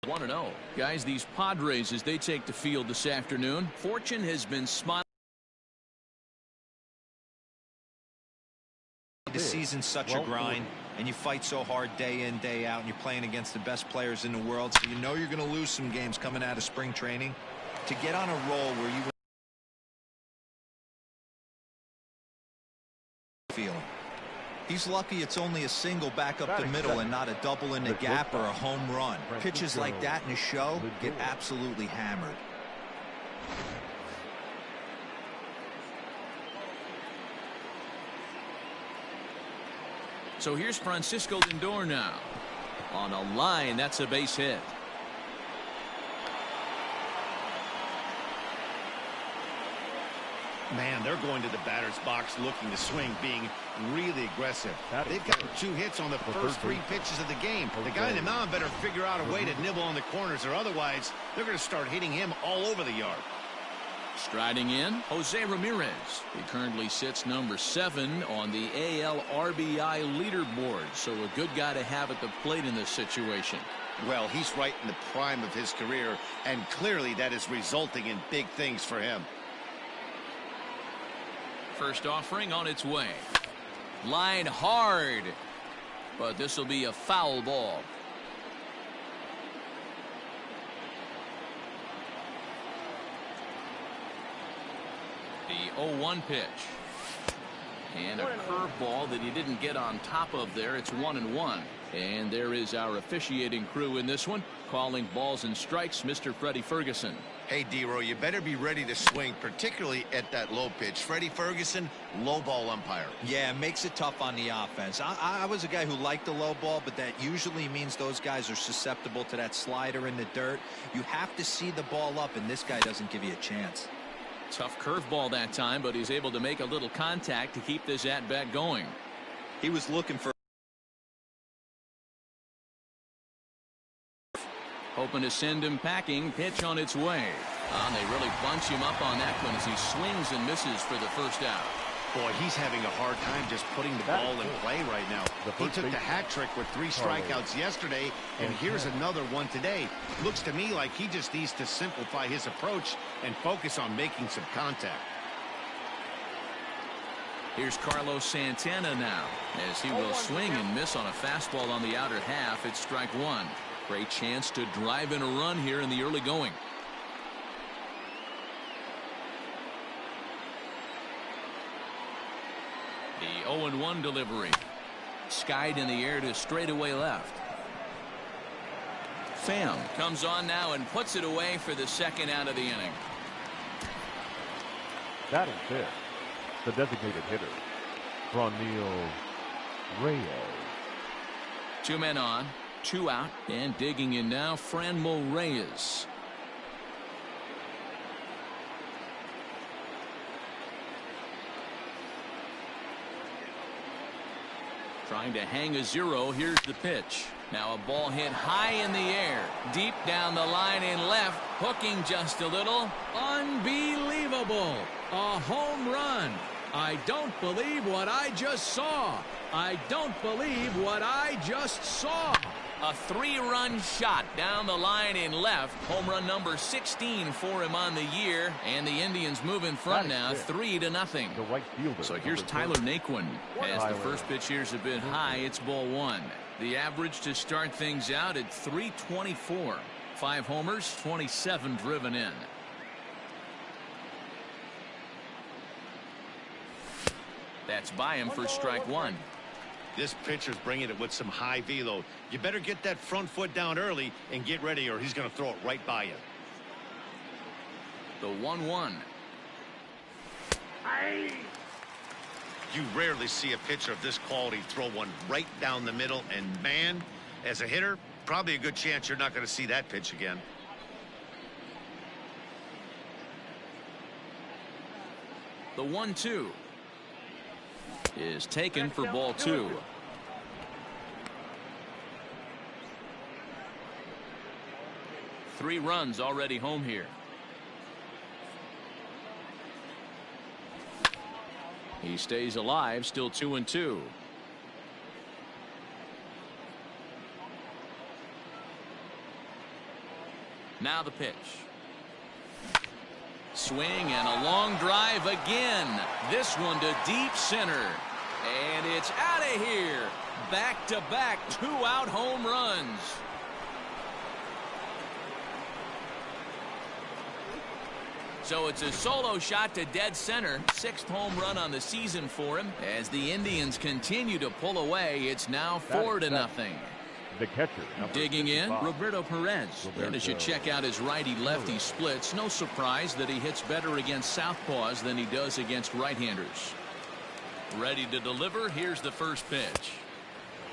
1-0. Guys, these Padres, as they take the field this afternoon, fortune has been smiling. The season's such a grind, and you fight so hard day in, day out, and you're playing against the best players in the world, so you know you're going to lose some games coming out of spring training. To get on a roll where you feeling. He's lucky it's only a single back up the middle and not a double in the gap or a home run. Pitches like that in a show get absolutely hammered. So here's Francisco Lindor now. On a line, that's a base hit. Man, they're going to the batter's box looking to swing, being really aggressive. They've got 2 hits on the first 3 pitches of the game. The guy in the mound better figure out a way to nibble on the corners, or otherwise they're going to start hitting him all over the yard. Striding in, Jose Ramirez. He currently sits number 7 on the AL RBI leaderboard, so a good guy to have at the plate in this situation. Well, he's right in the prime of his career, and clearly that is resulting in big things for him. First offering on its way. Line hard, but this will be a foul ball. The 0-1 pitch. And a curveball that he didn't get on top of there. It's 1-1. And there is our officiating crew in this one, calling balls and strikes, Mr. Freddie Ferguson. Hey, D-Row, you better be ready to swing, particularly at that low pitch. Freddie Ferguson, low ball umpire. Yeah, it makes it tough on the offense. I was a guy who liked the low ball, but that usually means those guys are susceptible to that slider in the dirt. You have to see the ball up, and this guy doesn't give you a chance. Tough curveball that time, but he's able to make a little contact to keep this at-bat going. He was looking for... Hoping to send him packing. Pitch on its way. And they really bunch him up on that one as he swings and misses for the first out. Boy, he's having a hard time just putting the ball in play right now. He took the hat trick with 3 strikeouts yesterday, and here's another one today. Looks to me like he just needs to simplify his approach and focus on making some contact. Here's Carlos Santana now, as he will swing and miss on a fastball on the outer half. It's strike 1. Great chance to drive in a run here in the early going. The 0-1 delivery. Skied in the air to straightaway left. Pham comes on now and puts it away for the second out of the inning. Batting fifth, the designated hitter, Franmil Reyes. 2 men on, 2 out, and digging in now, Franmil Reyes. Trying to hang a 0. Here's the pitch. Now a ball hit high in the air, deep down the line in left, hooking just a little. Unbelievable. A home run. I don't believe what I just saw. I don't believe what I just saw. A 3-run shot down the line in left. Home run number 16 for him on the year. And the Indians move in front now 3-0. The right fielder. So here's Tyler Naquin. As the first pitch here's a bit high, it's ball 1. The average to start things out at .324. 5 homers, 27 driven in. That's by him for strike 1. This pitcher's bringing it with some high velo. You better get that front foot down early and get ready, or he's going to throw it right by you. The 1-1. You rarely see a pitcher of this quality throw one right down the middle, and man, as a hitter, probably a good chance you're not going to see that pitch again. The 1-2 is taken for ball 2. Three runs already home here. He stays alive, still 2-2. Now the pitch. Swing and a long drive again. This one to deep center. And it's out of here. Back-to-back 2-out home runs. So it's a solo shot to dead center. 6th home run on the season for him. As the Indians continue to pull away, it's now 4-0. The catcher. Digging in, Roberto Perez. And as you check out his righty-lefty splits, no surprise that he hits better against southpaws than he does against right-handers. Ready to deliver. Here's the first pitch.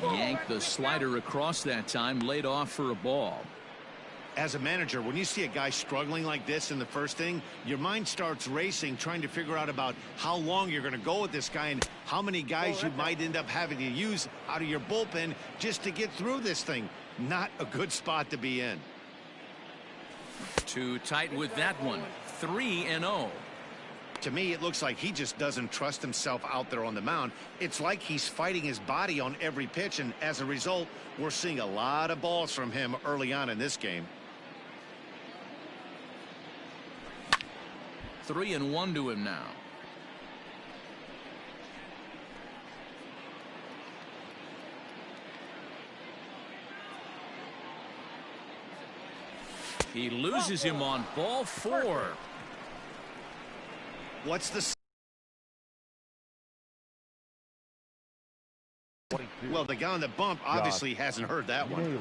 Yanked the slider across that time, laid off for a ball. As a manager, when you see a guy struggling like this in the first inning, your mind starts racing, trying to figure out about how long you're going to go with this guy and how many guys you might end up having to use out of your bullpen just to get through this thing. Not a good spot to be in. Too tight with that one. 3-0. To me, it looks like he just doesn't trust himself out there on the mound. It's like he's fighting his body on every pitch, and as a result, we're seeing a lot of balls from him early on in this game. 3-1 to him now. He loses him on ball 4. What's the... Well, the guy on the bump obviously hasn't heard that one.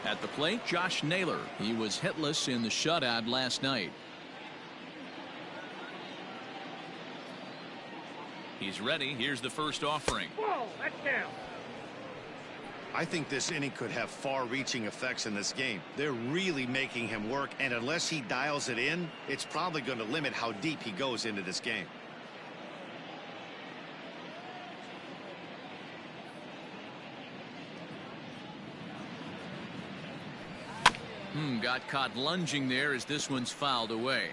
At the plate, Josh Naylor. He was hitless in the shutout last night. He's ready. Here's the first offering. Whoa, that's down. I think this inning could have far-reaching effects in this game. They're really making him work, and unless he dials it in, it's probably going to limit how deep he goes into this game. Got caught lunging there as this one's fouled away.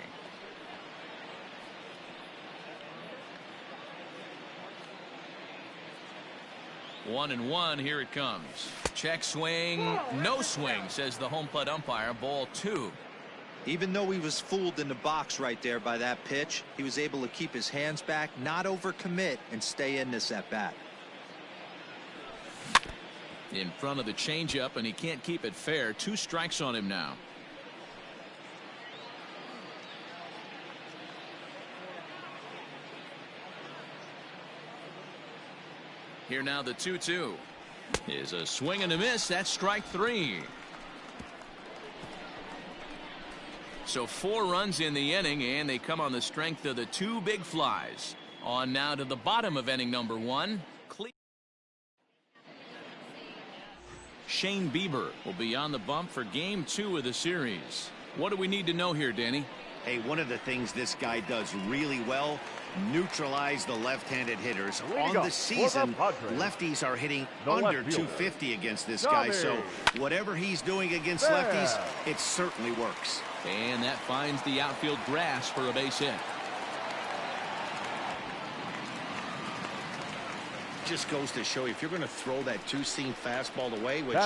One and one. Here it comes. Check swing. No swing, says the home plate umpire. Ball 2. Even though he was fooled in the box right there by that pitch, he was able to keep his hands back, not overcommit, and stay in this at bat. In front of the changeup, and he can't keep it fair. 2 strikes on him now. Here now the 2-2 is a swing and a miss. That's strike 3. So 4 runs in the inning, and they come on the strength of the 2 big flies. On now to the bottom of inning number 1. Shane Bieber will be on the bump for game 2 of the series. What do we need to know here, Danny? Hey, one of the things this guy does really well, neutralize the left-handed hitters. On the season, lefties are hitting under 250 against this guy, so whatever he's doing against lefties, it certainly works. And that finds the outfield grass for a base hit. Just goes to show you, if you're going to throw that 2-seam fastball away, which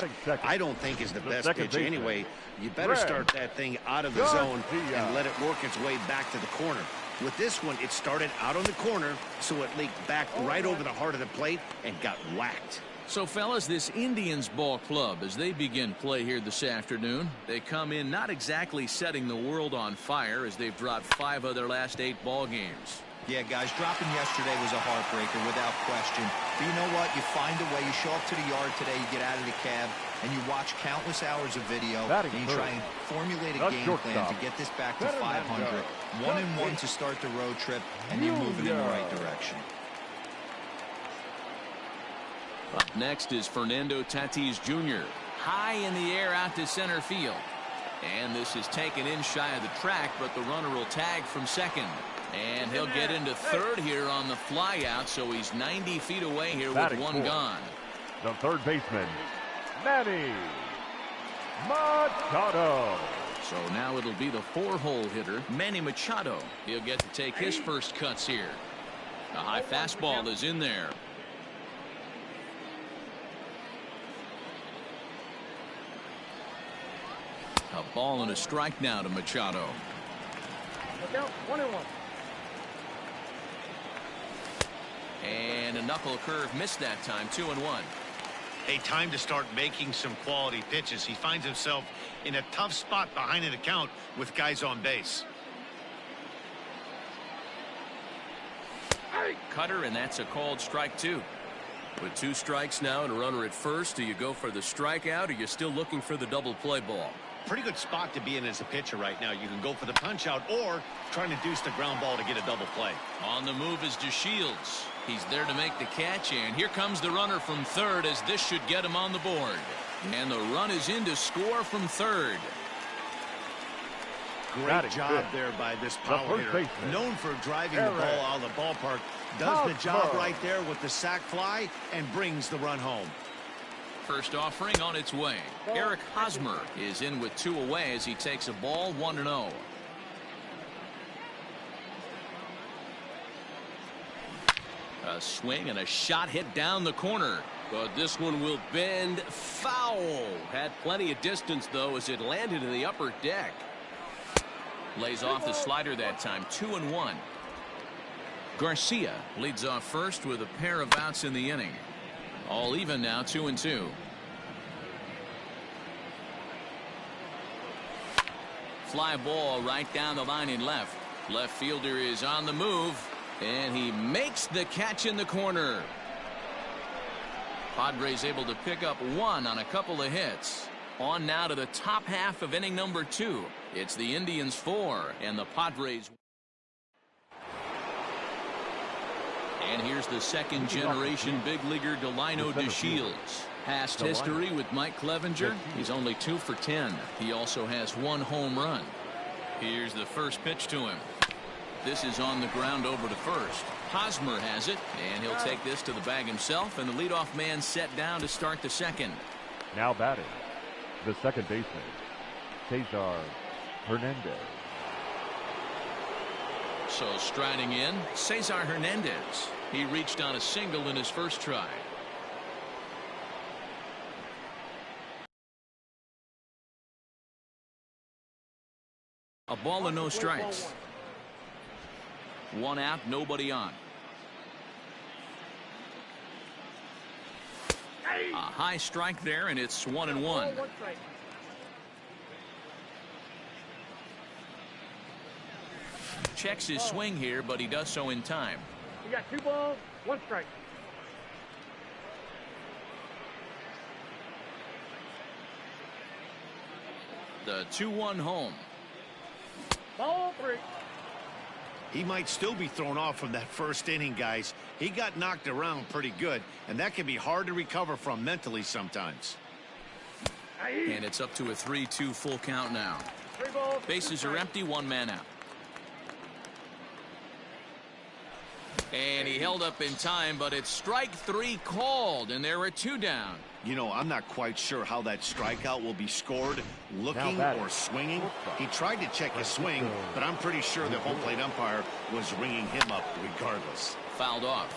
I don't think is the best pitch anyway, you better start that thing out of the zone and let it work its way back to the corner. With this one, it started out on the corner, so it leaked back right over the heart of the plate and got whacked. So, fellas, this Indians ball club, as they begin play here this afternoon, they come in not exactly setting the world on fire, as they've dropped 5 of their last 8 ball games. Yeah, guys, dropping yesterday was a heartbreaker without question. But you know what? You find a way. You show up to the yard today, you get out of the cab, and you watch countless hours of video, and you try and formulate a game plan to get this back to 500. 1-1 to start the road trip, and you're moving in the right direction. Up next is Fernando Tatis Jr. High in the air out to center field. And this is taken in shy of the track, but the runner will tag from second. And he'll get into third here on the fly out, so he's 90 feet away here with 1 gone. The third baseman, Manny Machado. So now it'll be the 4-hole hitter, Manny Machado. He'll get to take his first cuts here. A high fastball is in there. A ball and a strike now to Machado. Look out, 1-1. And a knuckle curve missed that time. 2-1. A time to start making some quality pitches. He finds himself in a tough spot behind an account with guys on base. Cutter, and that's a called strike 2. With 2 strikes now and a runner at first, do you go for the strikeout or you're still looking for the double play ball? Pretty good spot to be in as a pitcher right now. You can go for the punch out or try to deuce the ground ball to get a double play. On the move is DeShields. He's there to make the catch, and here comes the runner from third, as this should get him on the board. And the run is in to score from third. Great job there by this power hitter. Known for driving the ball out of the ballpark. Does the job right there with the sac fly and brings the run home. First offering on its way. Eric Hosmer is in with 2 away as he takes a ball 1-0. A swing and a shot hit down the corner. But this one will bend foul. Had plenty of distance, though, as it landed in the upper deck. Lays off the slider that time. 2-1. Garcia leads off first with a pair of outs in the inning. All even now, 2-2. Fly ball right down the line in left. Left fielder is on the move, and he makes the catch in the corner. Padres able to pick up 1 on a couple of hits. On now to the top half of inning number 2. It's the Indians 4 and the Padres. And here's the second generation big leaguer Delino DeShields. Past history with Mike Clevenger. He's only 2 for 10. He also has 1 home run. Here's the first pitch to him. This is on the ground over to first. Hosmer has it, and he'll take this to the bag himself, and the leadoff man set down to start the second. Now batting, the second baseman, Cesar Hernandez. So striding in, Cesar Hernandez. He reached on a single in his first try. A ball and no strikes. 1 out, nobody on. A high strike there, and it's 1-1. Checks his swing here, but he does so in time. You got 2 balls, 1 strike. The 2-1 home. Ball 3. He might still be thrown off from that first inning, guys. He got knocked around pretty good, and that can be hard to recover from mentally sometimes. And it's up to a 3-2 full count now. 3 balls. Bases are empty, 1 man out. And he held up in time, but it's strike 3 called, and there are 2 down. You know, I'm not quite sure how that strikeout will be scored, looking or swinging. He tried to check his swing, but I'm pretty sure the home plate umpire was ringing him up regardless. Fouled off.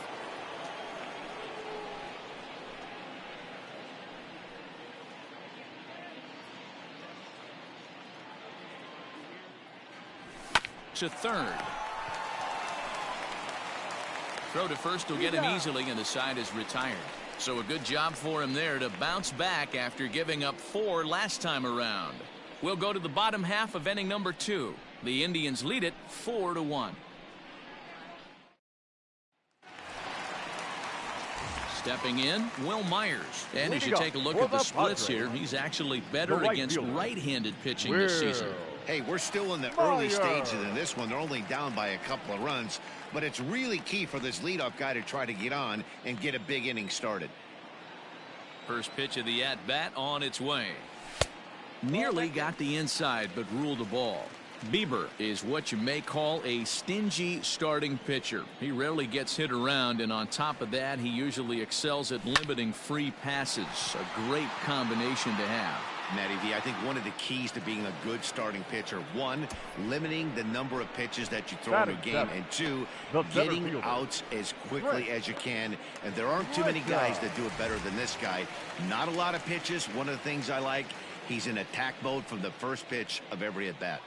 To third. Throw to first will get him easily, and the side is retired. So a good job for him there to bounce back after giving up 4 last time around. We'll go to the bottom half of inning number 2. The Indians lead it 4-1. Stepping in, Will Myers. And as you take a look at the splits here, he's actually better against right-handed pitching this season. Hey, we're still in the early stages of this one. They're only down by a couple of runs, but it's really key for this leadoff guy to try to get on and get a big inning started. First pitch of the at-bat on its way. Nearly got the inside, but ruled the ball. Bieber is what you may call a stingy starting pitcher. He rarely gets hit around, and on top of that, he usually excels at limiting free passes. A great combination to have. Matty V, I think one of the keys to being a good starting pitcher, 1, limiting the number of pitches that you throw in a game, and 2, getting outs as quickly as you can. And there aren't too many guys that do it better than this guy. Not a lot of pitches. One of the things I like, He's in attack mode from the first pitch of every at-bat.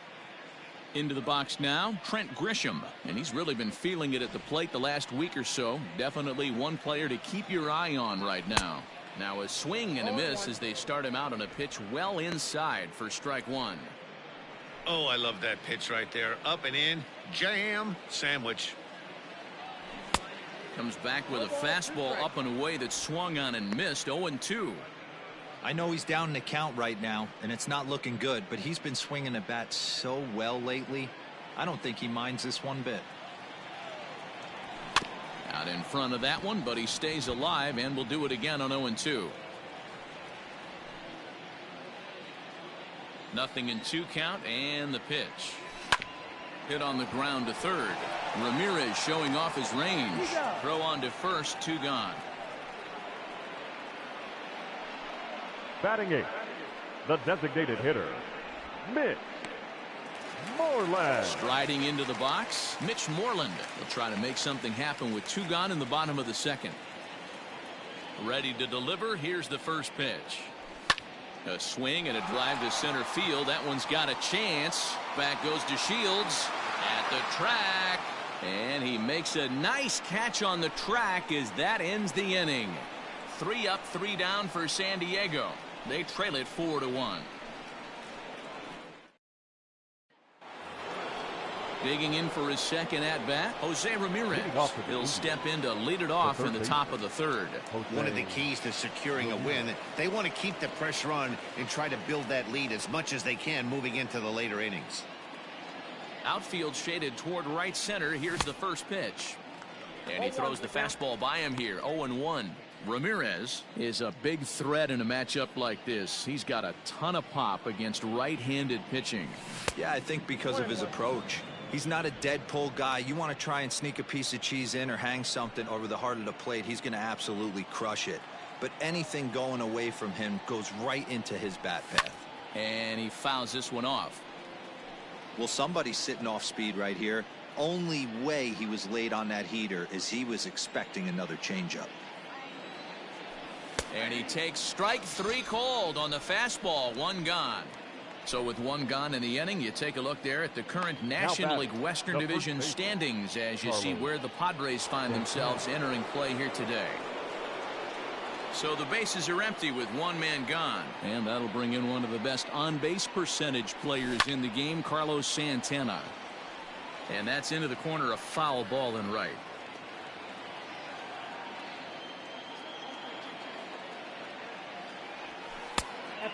Into the box now, Trent Grisham, and he's really been feeling it at the plate the last week or so. Definitely one player to keep your eye on right now. Now a swing and a miss as they start him out on a pitch well inside for strike one. Oh, I love that pitch right there. Up and in, jam, sandwich. Comes back with a fastball up and away that swung on and missed. 0-2. I know he's down in the count right now, and it's not looking good, but he's been swinging the bat so well lately. I don't think he minds this one bit. Out in front of that one, but he stays alive and will do it again on 0-2. Nothing in 2 count, and the pitch. Hit on the ground to third. Ramirez showing off his range. Throw on to first, 2 gone. Batting 8, the designated hitter, Mitch Moreland. Striding into the box, Mitch Moreland will try to make something happen with 2 gone in the bottom of the second. Ready to deliver. Here's the first pitch. A swing and a drive to center field. That one's got a chance. Back goes to Shields at the track. And he makes a nice catch on the track as that ends the inning. 3 up, 3 down for San Diego. They trail it 4-1. Digging in for his second at-bat, Jose Ramirez. He'll step in to lead it off in the top of the third. One of the keys to securing a win, they want to keep the pressure on and try to build that lead as much as they can moving into the later innings. Outfield shaded toward right center. Here's the first pitch. And he throws the fastball by him here. 0-1. Ramirez is a big threat in a matchup like this. He's got a ton of pop against right-handed pitching. Yeah, I think because of his approach. He's not a dead pull guy. You want to try and sneak a piece of cheese in or hang something over the heart of the plate, he's going to absolutely crush it. But anything going away from him goes right into his bat path. And he fouls this one off. Well, somebody's sitting off speed right here. Only way he was late on that heater is he was expecting another changeup. And he takes strike 3 called on the fastball. 1 gone. So with 1 gone in the inning, you take a look there at the current National League Western Division standings as you see where the Padres find themselves entering play here today. So the bases are empty with 1 man gone. And that'll bring in one of the best on-base percentage players in the game, Carlos Santana. And that's into the corner, a foul ball and right.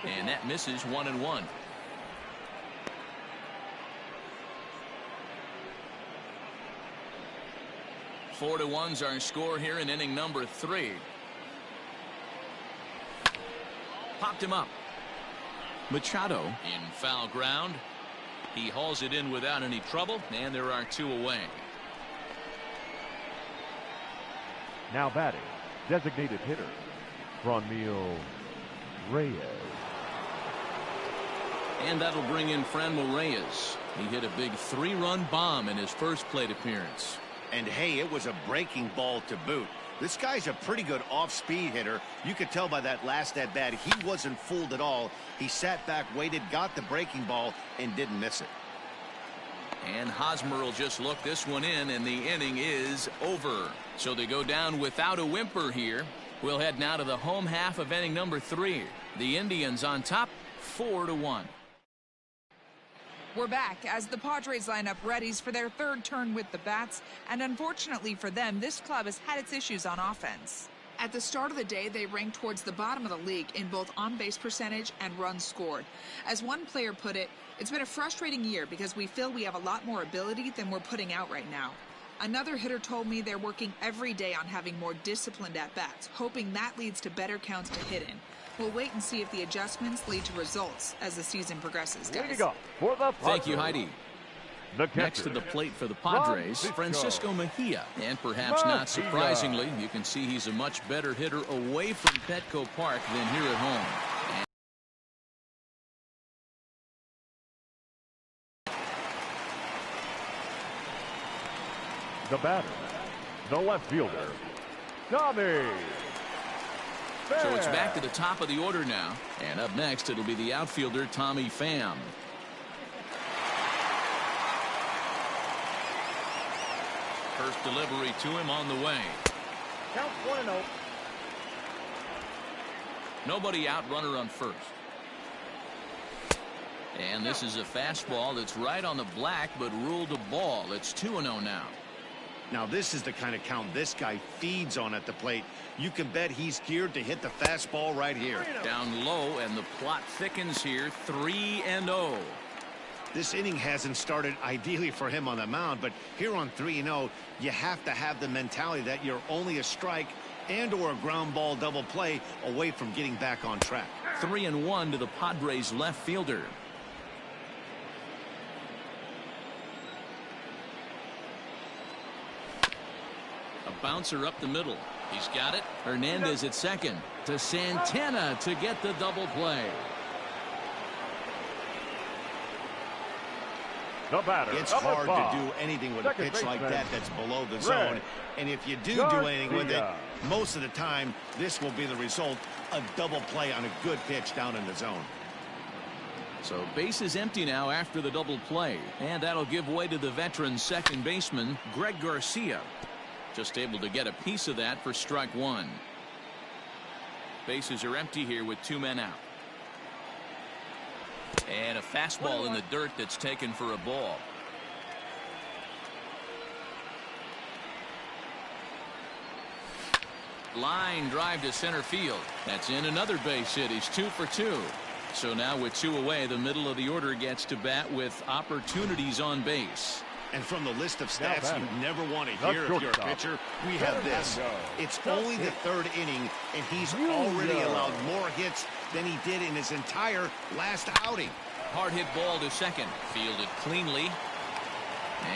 And that misses. 1-1. Four to one's our score here in inning number 3. Popped him up. Machado in foul ground. He hauls it in without any trouble, and there are 2 away. Now batting, designated hitter, Franmil Reyes. And that'll bring in Franmil Reyes. He hit a big 3-run bomb in his first plate appearance. And hey, it was a breaking ball to boot. This guy's a pretty good off-speed hitter. You could tell by that last at-bat he wasn't fooled at all. He sat back, waited, got the breaking ball, and didn't miss it. And Hosmer will just look this one in, and the inning is over. So they go down without a whimper here. We'll head now to the home half of inning number 3. The Indians on top, 4-1. We're back as the Padres line up readies for their 3rd turn with the bats, and unfortunately for them, this club has had its issues on offense. At the start of the day, they ranked towards the bottom of the league in both on-base percentage and runs scored. As one player put it, it's been a frustrating year because we feel we have a lot more ability than we're putting out right now. Another hitter told me they're working every day on having more disciplined at-bats, hoping that leads to better counts to hit in. We'll wait and see if the adjustments lead to results as the season progresses, guys. Thank you, Heidi. Next to the plate for the Padres, Francisco Mejia. And perhaps not surprisingly, you can see he's a much better hitter away from Petco Park than here at home. The batter, the left fielder, Tommy So it's back to the top of the order now. And up next, it'll be the outfielder, Tommy Pham. First delivery to him on the way. Count 1-0. Nobody out, runner on first. And this is a fastball that's right on the black, but ruled a ball. It's 2-0 now. Now this is the kind of count this guy feeds on at the plate. You can bet he's geared to hit the fastball right here. Down low, and the plot thickens here. 3-0. This inning hasn't started ideally for him on the mound, but here on 3-0, you have to have the mentality that you're only a strike and or a ground ball double play away from getting back on track. 3-1 to the Padres left fielder. A bouncer up the middle. He's got it. Hernandez at second. To Santana to get the double play. The batter, it's hard to do anything with a pitch like that that's below the zone. And if you do anything with it, most of the time, this will be the result. A double play on a good pitch down in the zone. So base is empty now after the double play. And that'll give way to the veteran second baseman, Greg Garcia. Just able to get a piece of that for strike one. Bases are empty here with 2 men out. And a fastball in the dirt that's taken for a ball. Line drive to center field. That's in another base hit. He's 2 for 2. So now with 2 away, the middle of the order gets to bat with opportunities on base. And from the list of stats you never want to hear if you're a pitcher, we have this. It's only the 3rd inning, and he's already allowed more hits than he did in his entire last outing. Hard hit ball to second. Fielded cleanly.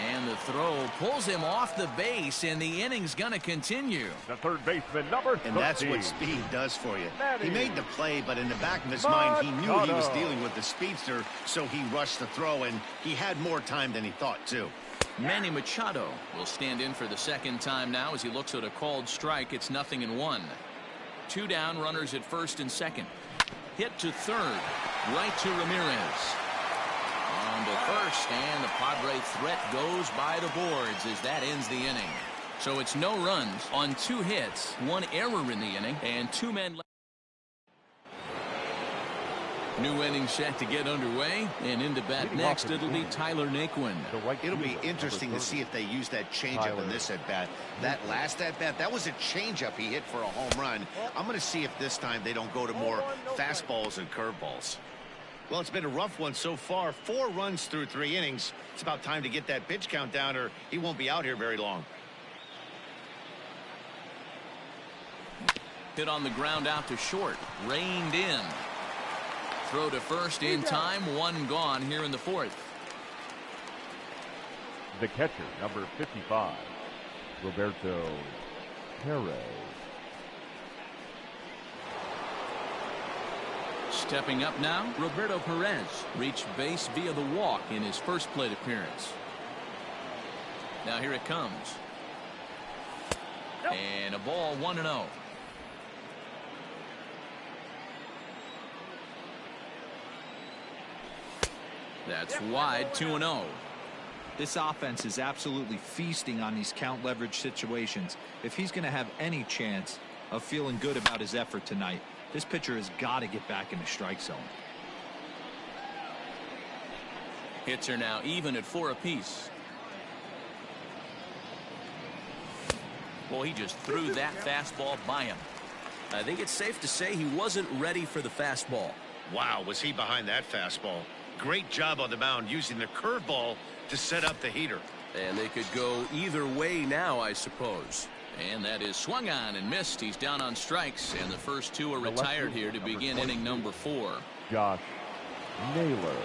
And the throw pulls him off the base, and the inning's going to continue. The third baseman, number 13. And that's what speed does for you. He made the play, but in the back of his mind, he knew he was dealing with the speedster, so he rushed the throw, and he had more time than he thought, too. Manny Machado will stand in for the second time now as he looks at a called strike. It's 0-1. 2 down, runners at first and second. Hit to third, right to Ramirez. On to first, and the Padre threat goes by the boards as that ends the inning. So it's no runs on 2 hits, 1 error in the inning, and 2 men left. New inning set to get underway, and into bat next it'll be Tyler Naquin. It'll be interesting to see if they use that changeup in this at-bat. That last at-bat, that was a changeup he hit for a home run. I'm going to see if this time they don't go to more fastballs and curveballs. Well, it's been a rough one so far. 4 runs through 3 innings. It's about time to get that pitch count down, or he won't be out here very long. Hit on the ground out to short. Reined in. Throw to first in time. 1 gone here in the 4th. The catcher, number 55, Roberto Perez. Stepping up now, Roberto Perez reached base via the walk in his first plate appearance. Now here it comes. And a ball, 1-0. That's wide, 2-0. This offense is absolutely feasting on these count leverage situations. If he's going to have any chance of feeling good about his effort tonight, this pitcher has got to get back in the strike zone. Hits are now even at 4 apiece. Well, he just threw that fastball by him. I think it's safe to say he wasn't ready for the fastball. Wow, was he behind that fastball. Great job on the mound using the curveball to set up the heater. And they could go either way now, I suppose. And that is swung on and missed. He's down on strikes, and the first 2 are retired here to begin inning number 4. Josh Naylor.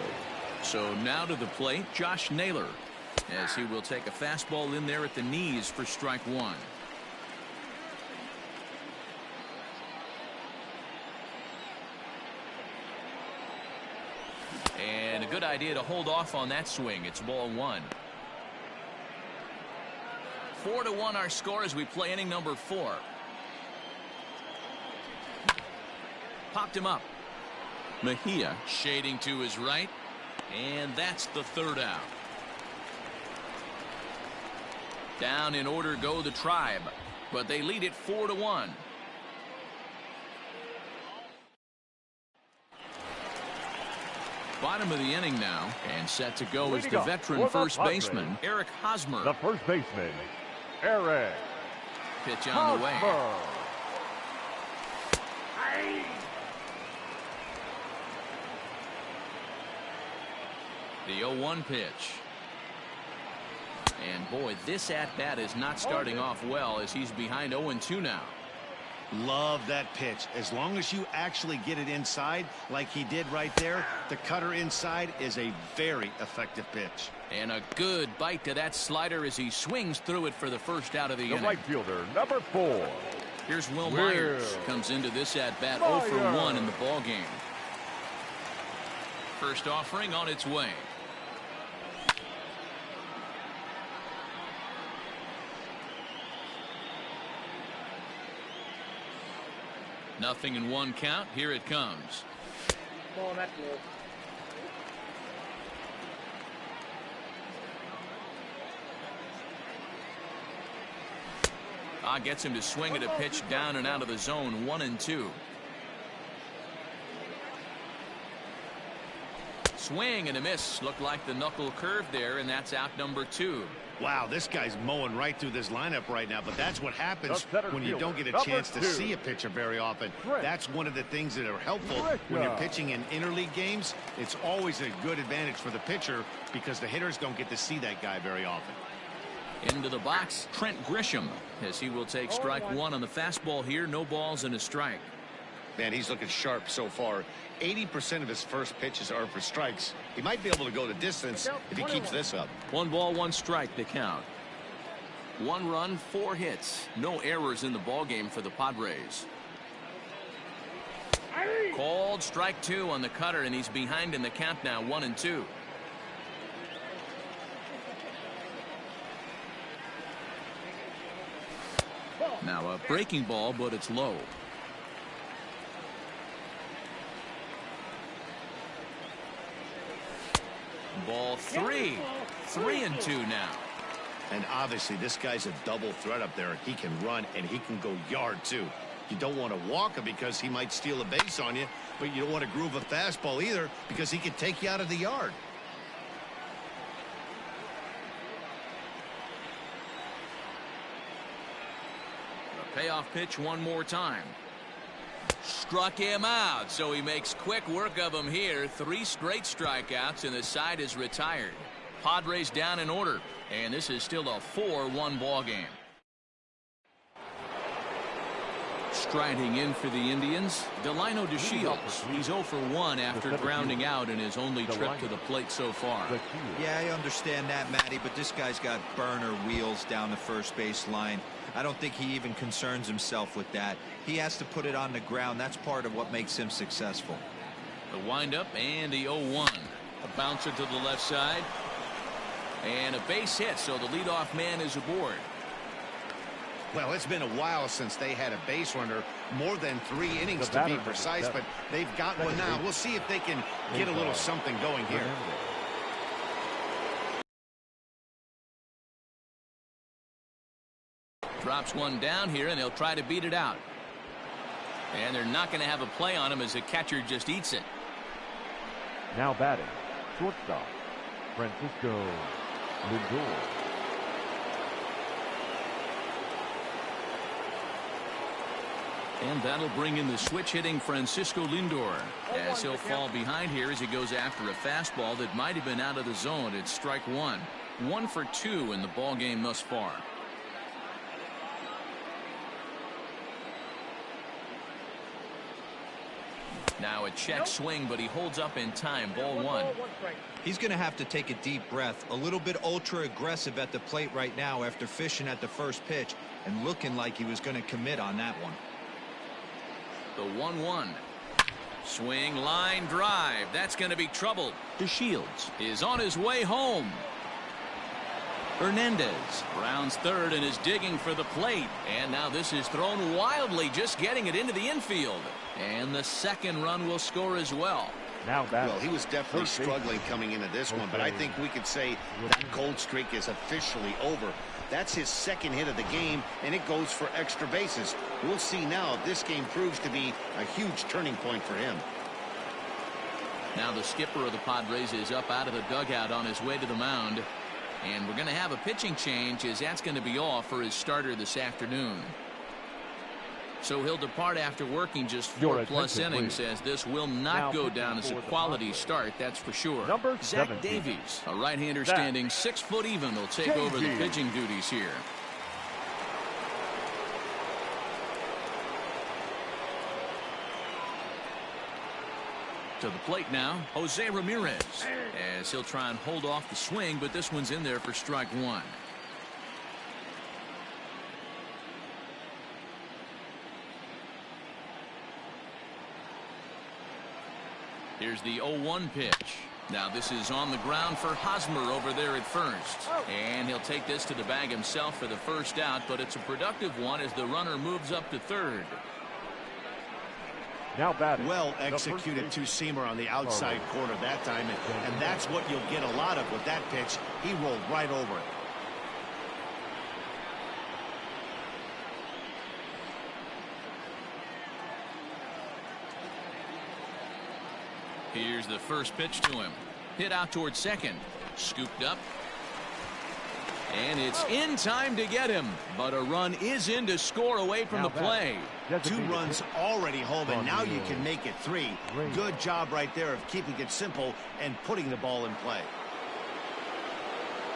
So now to the plate, Josh Naylor, as he will take a fastball in there at the knees for strike 1. And a good idea to hold off on that swing. It's ball 1. 4-1 our score as we play inning number 4. popped him up. Mejia shading to his right, and that's the third out. Down in order go the Tribe, but they lead it 4-1. Bottom of the inning now, and set to go is the veteran first baseman, Eric Hosmer. The first baseman, Eric. Pitch on the way. The 0-1 pitch. And boy, this at-bat is not starting off well as he's behind 0-2 now. Love that pitch. As long as you actually get it inside like he did right there, the cutter inside is a very effective pitch. And a good bite to that slider as he swings through it for the first out of the inning. The right fielder, number 4. Here's Will Myers. Comes into this at-bat 0 for 1 in the ball game. First offering on its way. Nothing in one count. Here it comes. Ball on that field. Gets him to swing at a pitch down and out of the zone. 1-2. Swing and a miss. Looked like the knuckle curve there, and that's out number 2. Wow, this guy's mowing right through this lineup right now, but that's what happens when you don't get a chance to see a pitcher very often. That's one of the things that are helpful when you're pitching in interleague games. It's always a good advantage for the pitcher because the hitters don't get to see that guy very often. Into the box, Trent Grisham, as he will take strike 1 on the fastball here. No balls and a strike. Man, he's looking sharp so far. 80% of his first pitches are for strikes. He might be able to go the distance if he keeps this up. 1 ball, 1 strike to count. 1 run, 4 hits. No errors in the ball game for the Padres. Called strike 2 on the cutter, and he's behind in the count now. 1-2. Now a breaking ball, but it's low. Ball 3. 3-2 now. And obviously this guy's a double threat up there. He can run and he can go yard too. You don't want to walk him because he might steal a base on you, but you don't want to groove a fastball either because he could take you out of the yard. A payoff pitch one more time. Struck him out, so he makes quick work of him here. 3 straight strikeouts, and the side is retired. Padres down in order, and this is still a 4-1 ball game. Striding in for the Indians, Delino DeShields. He's 0 for 1 after grounding out in his only trip to the plate so far. Yeah, I understand that, Matty, but this guy's got burner wheels down the first base line. I don't think he even concerns himself with that. He has to put it on the ground. That's part of what makes him successful. The windup and the 0-1. A bouncer to the left side. And a base hit, so the leadoff man is aboard. Well, it's been a while since they had a base runner, more than 3 innings to be precise, but they've got one now. We'll see if they can get a little something going here. Drops one down here, and they'll try to beat it out. And they're not going to have a play on him as the catcher just eats it. Now batting, shortstop, Francisco Lindor. And that'll bring in the switch hitting Francisco Lindor, as he'll fall behind here as he goes after a fastball that might have been out of the zone. It's strike 1. 1 for 2 in the ball game thus far. Now a check swing, but he holds up in time. Ball 1. He's going to have to take a deep breath. A little bit ultra aggressive at the plate right now after fishing at the first pitch and looking like he was going to commit on that one. The 1-1. Swing, line drive. That's going to be trouble. DeShields is on his way home. Hernandez rounds third and is digging for the plate. And now this is thrown wildly, just getting it into the infield. And the second run will score as well. Now that well, he was definitely struggling coming into this one, but I think we could say that cold streak is officially over. That's his second hit of the game, and it goes for extra bases. We'll see now if this game proves to be a huge turning point for him. Now the skipper of the Padres is up out of the dugout on his way to the mound. And we're going to have a pitching change, as that's going to be all for his starter this afternoon. So he'll depart after working just 4+ innings, as this will not go down as a quality start, that's for sure. Zach Davies, a right-hander standing 6 foot even, will take over the pitching duties here. To the plate now, Jose Ramirez, as he'll try and hold off the swing, but this one's in there for strike one. Here's the 0-1 pitch. Now this is on the ground for Hosmer over there at first. And he'll take this to the bag himself for the first out, but it's a productive one as the runner moves up to third. Now batting. Well executed two-seamer on the outside corner that time, and that's what you'll get a lot of with that pitch. He rolled right over it. Here's the first pitch to him. Hit out towards second. Scooped up. And it's in time to get him. But a run is in to score away from the play. 2 runs already home, and now you can make it 3. Good job right there of keeping it simple and putting the ball in play.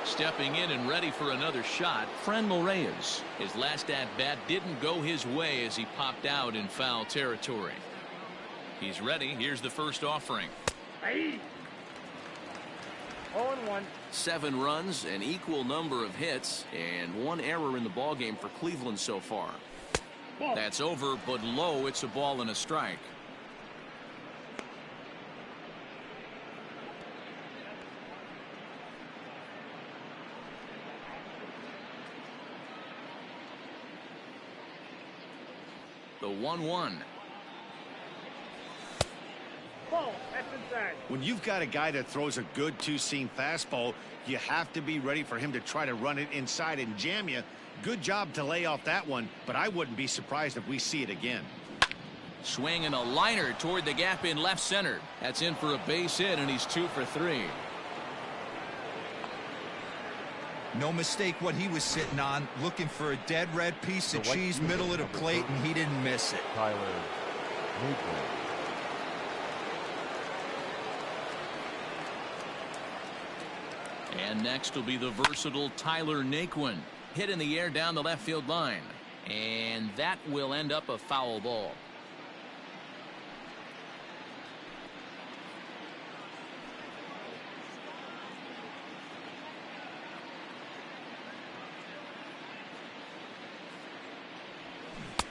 Stepping in and ready for another shot, Franmil Reyes. His last at-bat didn't go his way as he popped out in foul territory. He's ready. Here's the first offering. 0-1. 7 runs, an equal number of hits, and 1 error in the ballgame for Cleveland so far. That's over, but low. It's a ball and a strike. The 1-1. Ball. That's inside. When you've got a guy that throws a good two-seam fastball, you have to be ready for him to try to run it inside and jam you. Good job to lay off that one, but I wouldn't be surprised if we see it again. Swing and a liner toward the gap in left center. That's in for a base hit, and he's 2 for 3. No mistake what he was sitting on, looking for a dead red piece of cheese middle of the plate, and he didn't miss it. Tyler Naquin. And next will be the versatile Tyler Naquin. Hit in the air down the left field line. And that will end up a foul ball.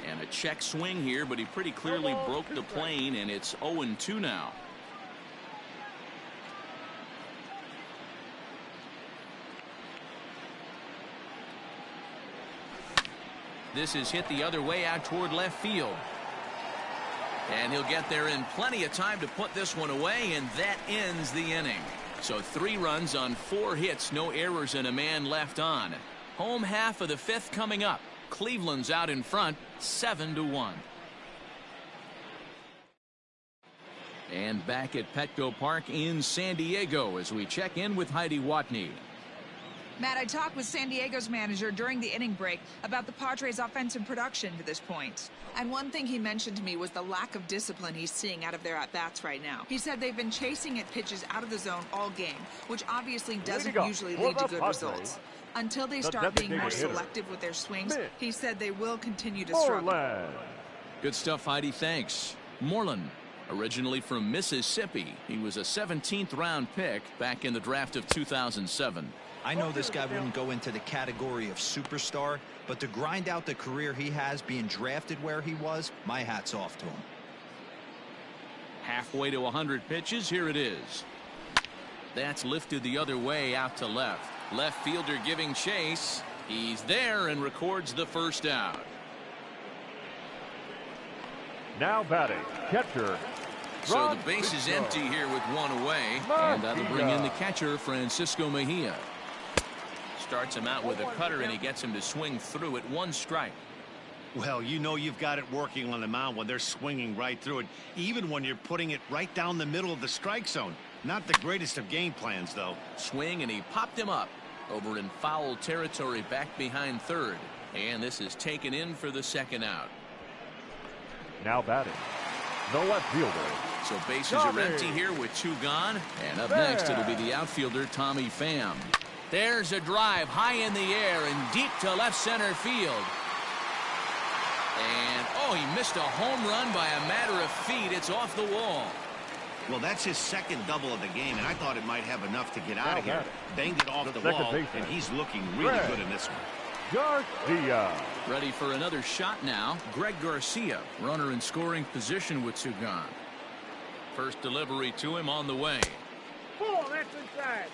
And a check swing here, but he pretty clearly broke the plane, and it's 0-2 now. This is hit the other way out toward left field. And he'll get there in plenty of time to put this one away, and that ends the inning. So 3 runs on 4 hits, no errors, and a man left on. Home half of the 5th coming up. Cleveland's out in front, 7-1. And back at Petco Park in San Diego as we check in with Heidi Watney. Matt, I talked with San Diego's manager during the inning break about the Padres' offensive production to this point. And one thing he mentioned to me was the lack of discipline he's seeing out of their at-bats right now. He said they've been chasing at pitches out of the zone all game, which obviously doesn't usually lead to good results. Until they start being more selective with their swings, he said they will continue to struggle. Good stuff, Heidi. Thanks. Moreland, originally from Mississippi, he was a 17th round pick back in the draft of 2007. I know this guy wouldn't go into the category of superstar, but to grind out the career he has being drafted where he was, my hat's off to him. Halfway to 100 pitches, here it is. That's lifted the other way out to left. Left fielder giving chase. He's there and records the first out. Now batting, catcher. So the base is empty here with one away, and that'll bring in the catcher, Francisco Mejia. Starts him out with a cutter, and he gets him to swing through it. 1 strike. Well, you know you've got it working on the mound when they're swinging right through it, even when you're putting it right down the middle of the strike zone. Not the greatest of game plans, though. Swing, and he popped him up over in foul territory back behind third. And this is taken in for the second out. Now batting, the left fielder. So bases are empty here with 2 gone. And up next, it'll be the outfielder, Tommy Pham. There's a drive high in the air and deep to left center field. And, oh, he missed a home run by a matter of feet. It's off the wall. Well, that's his second double of the game, and I thought it might have enough to get out of here. Banged it off the wall, and he's looking really good in this one. Garcia. Ready for another shot now. Greg Garcia, runner in scoring position with 2 gone. First delivery to him on the way. Ball, that's inside.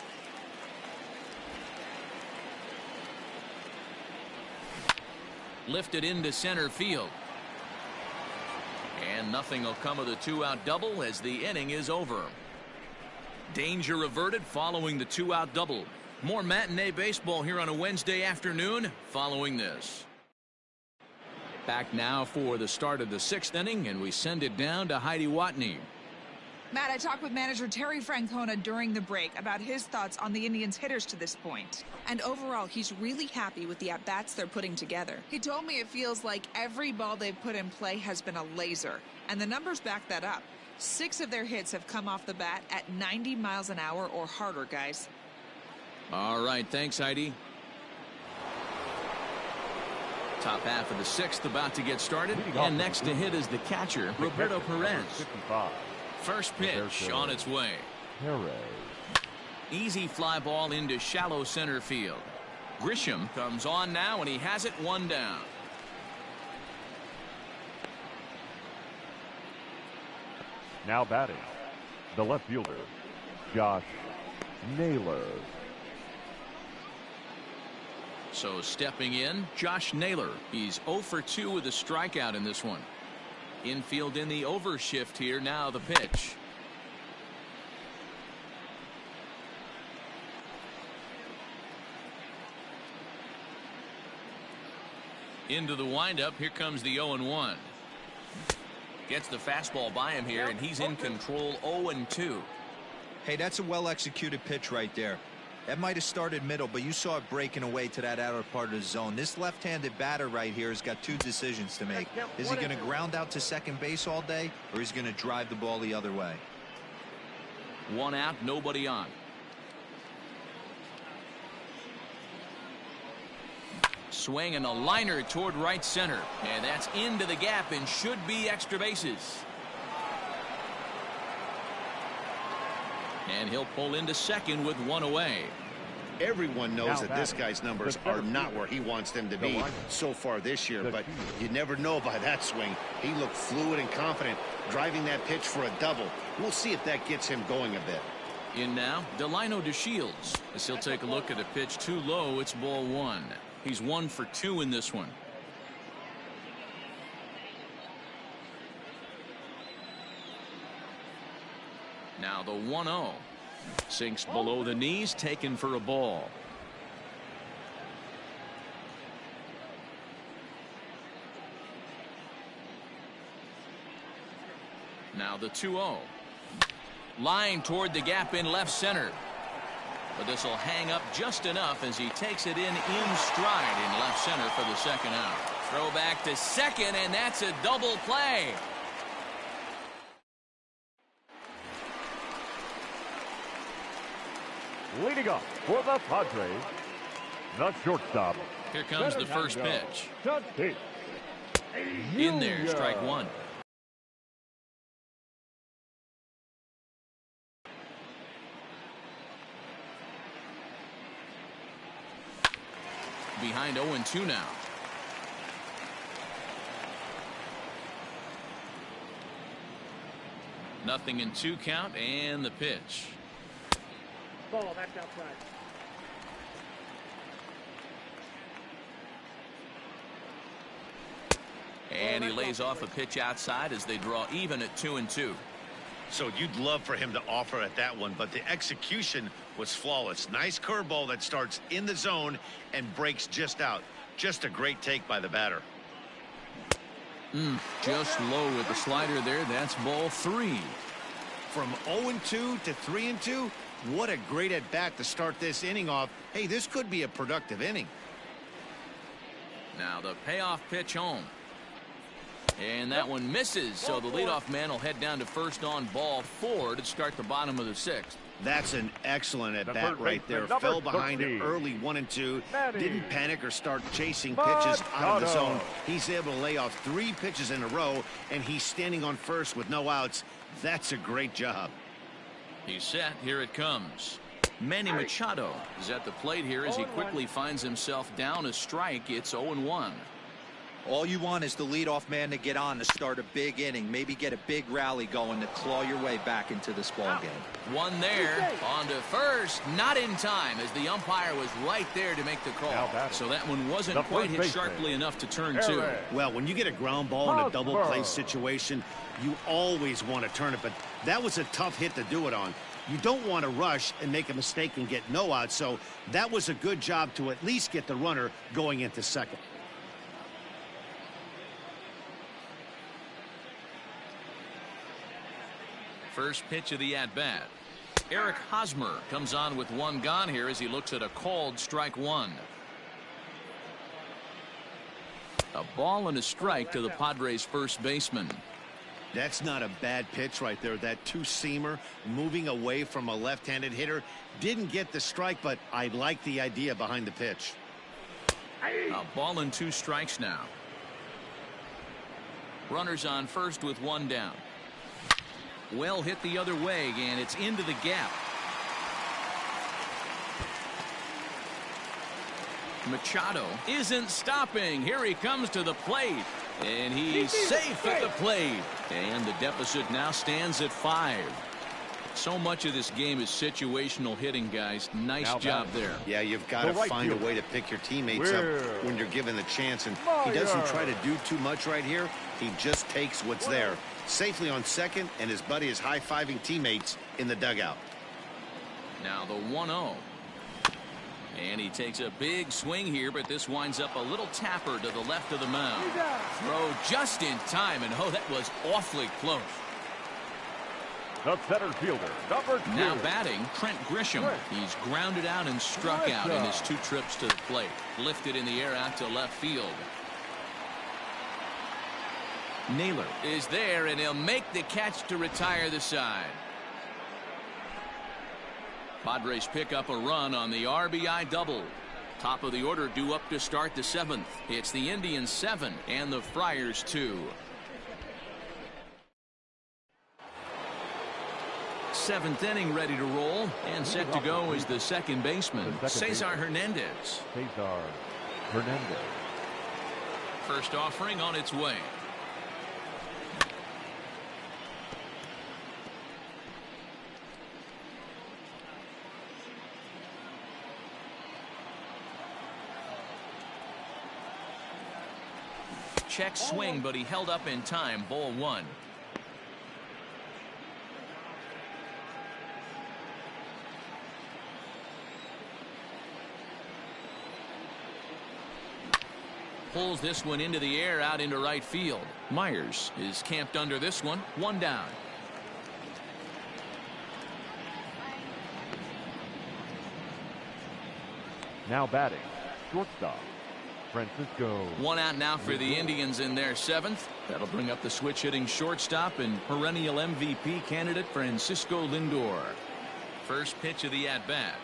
Lifted into center field. And nothing will come of the 2-out double as the inning is over. Danger averted following the 2-out double. More matinee baseball here on a Wednesday afternoon following this. Back now for the start of the 6th inning, and we send it down to Heidi Watney. Matt, I talked with manager Terry Francona during the break about his thoughts on the Indians' hitters to this point. And overall, he's really happy with the at-bats they're putting together. He told me it feels like every ball they've put in play has been a laser. And the numbers back that up. 6 of their hits have come off the bat at 90 miles an hour or harder, guys. All right, thanks, Heidi. Top half of the 6th about to get started. And next to hit is the catcher, Roberto Perez. First pitch on its way. Easy fly ball into shallow center field. Grisham comes on now, and he has it 1 down. Now batting, the left fielder, Josh Naylor. So stepping in, Josh Naylor. He's 0 for 2 with a strikeout in this one. Infield in the overshift here. Now the pitch. Into the windup. Here comes the 0-1. Gets the fastball by him here, and he's in control. 0-2. Hey, that's a well-executed pitch right there. That might have started middle, but you saw it breaking away to that outer part of the zone. This left-handed batter right here has got 2 decisions to make. Is he going to ground out to second base all day, or is he going to drive the ball the other way? 1 out, nobody on. Swing and a liner toward right center. And that's into the gap and should be extra bases. And he'll pull into second with 1 away. Everyone knows that this guy's numbers are not where he wants them to be so far this year, but you never know by that swing. He looked fluid and confident, driving that pitch for a double. We'll see if that gets him going a bit. In now, Delino DeShields. As he'll take a look at a pitch too low, it's ball 1. He's 1 for 2 in this one. Now the 1-0. Sinks below the knees, taken for a ball. Now the 2-0. Line toward the gap in left center. But this will hang up just enough as he takes it in stride in left center for the second out. Throw back to second, and that's a double play. Leading up for the Padres, the shortstop. Here comes the first pitch. In there, strike 1. Behind 0-2 now. Nothing in 2 count, and the pitch. Ball, that's outside. And he lays off a pitch outside as they draw even at 2-2. So you'd love for him to offer at that one, but the execution was flawless. Nice curveball that starts in the zone and breaks just out. Just a great take by the batter. Just low with the slider there. That's ball 3. From 0-2 to 3-2, what a great at-bat to start this inning off. Hey, this could be a productive inning. Now the payoff pitch home. And that one misses, so the leadoff man will head down to first on ball 4 to start the bottom of the 6th. That's an excellent at-bat right there. Fell behind it early 1-2. Didn't panic or start chasing pitches out of the zone. He's able to lay off 3 pitches in a row, and he's standing on first with no outs. That's a great job. He's set. Here it comes. Manny Machado is at the plate here as he quickly finds himself down a strike. It's 0-1. All you want is the leadoff man to get on to start a big inning, maybe get a big rally going to claw your way back into this ball game. One there, on to first, not in time as the umpire was right there to make the call. So that one wasn't quite hit sharply enough to turn 2. Well, when you get a ground ball in a double play situation, you always want to turn it, but that was a tough hit to do it on. You don't want to rush and make a mistake and get no out, so that was a good job to at least get the runner going into second. First pitch of the at-bat. Eric Hosmer comes on with 1 gone here as he looks at a called strike 1. A ball and a strike to the Padres first baseman. That's not a bad pitch right there. That 2-seamer moving away from a left-handed hitter. Didn't get the strike, but I like the idea behind the pitch. A ball and 2 strikes now. Runners on first with 1 down. Well hit the other way, and it's into the gap. Machado isn't stopping. Here he comes to the plate, and he's safe at the plate. And the deficit now stands at 5. So much of this game is situational hitting, guys. Nice job there. Yeah, you've got to find a way to pick your teammates up when you're given the chance, and he doesn't try to do too much right here. He just takes what's there. Safely on second, and his buddy is high-fiving teammates in the dugout. Now the 1-0. And he takes a big swing here, but this winds up a little tapper to the left of the mound. Throw just in time, and oh, that was awfully close. The center fielder, number 2. Now batting, Trent Grisham. He's grounded out and struck out in his 2 trips to the plate. Lifted in the air out to left field. Naylor is there, and he'll make the catch to retire the side. Padres pick up a run on the RBI double. Top of the order due up to start the 7th. It's the Indians 7 and the Friars 2. 7th inning ready to roll, and set to go is the second baseman, Cesar Hernandez. Cesar Hernandez. First offering on its way. Check swing, but he held up in time. Ball 1. Pulls this one into the air out into right field. Myers is camped under this one. 1 down. Now batting, shortstop, Francisco. 1 out now for the Indians in their 7th. That'll bring up the switch hitting shortstop and perennial MVP candidate Francisco Lindor. First pitch of the at-bat.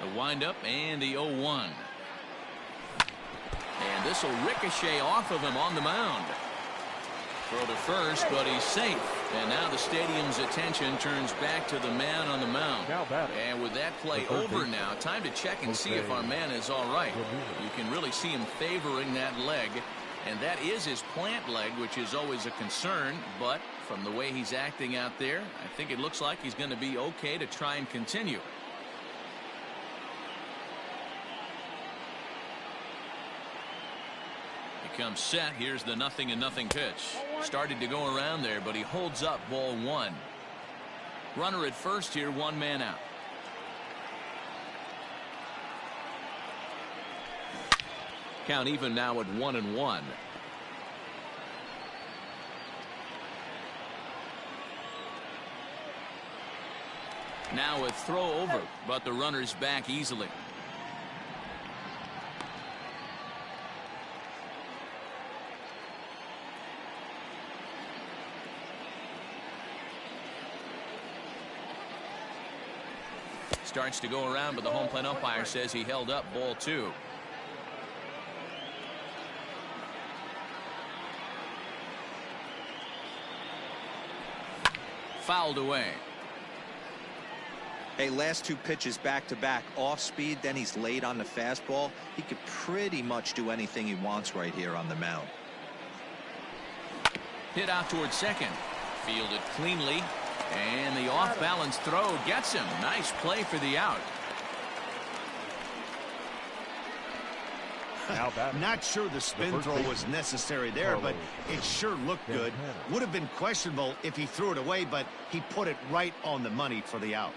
The windup and the 0-1. And this will ricochet off of him on the mound. Throw to first, but he's safe. And now the stadium's attention turns back to the man on the mound. And with that play over now, time to check and see if our man is all right. You can really see him favoring that leg. And that is his plant leg, which is always a concern. But from the way he's acting out there, I think it looks like he's going to be okay to try and continue. comes set. Here's the 0-0 pitch. Started to go around there, but he holds up ball one. Runner at first here, one man out. Count even now at 1-1. Now a throw over, but the runner's back easily. Starts to go around, but the home plate umpire says he held up ball two. Fouled away. Hey, last two pitches back-to-back, off speed, then he's late on the fastball. He could pretty much do anything he wants right here on the mound. Hit out towards second. Fielded cleanly. And the off-balance throw gets him. Nice play for the out. Not sure the spin throw was necessary there, but it sure looked good. Would have been questionable if he threw it away, but he put it right on the money for the out.